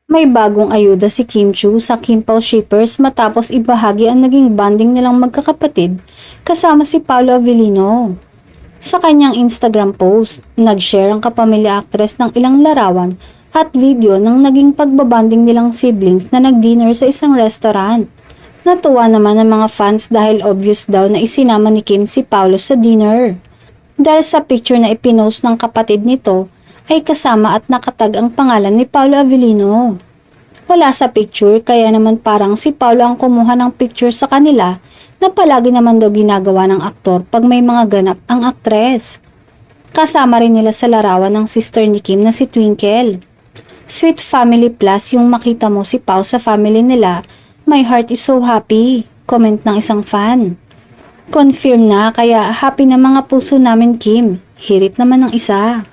May bagong ayuda si Kim Chu sa Kimpal Shippers matapos ibahagi ang naging bonding nilang magkakapatid kasama si Paolo Avellino. Sa kanyang Instagram post, nag-share ang kapamilya actress ng ilang larawan at video ng naging pagbabanding nilang siblings na nag-dinner sa isang restaurant. Natuwa naman ang mga fans dahil obvious daw na isinama ni Kim si Paolo sa dinner. Dahil sa picture na ipinost ng kapatid nito, ay kasama at nakatag ang pangalan ni Paolo Avellino. Wala sa picture kaya naman parang si Paolo ang kumuha ng picture sa kanila na palagi naman daw ginagawa ng aktor pag may mga ganap ang aktres. Kasama rin nila sa larawan ng sister ni Kim na si Twinkle. Sweet family plus yung makita mo si Pao sa family nila, my heart is so happy, comment ng isang fan. Confirm na kaya happy na mga puso namin Kim, hirit naman ng isa.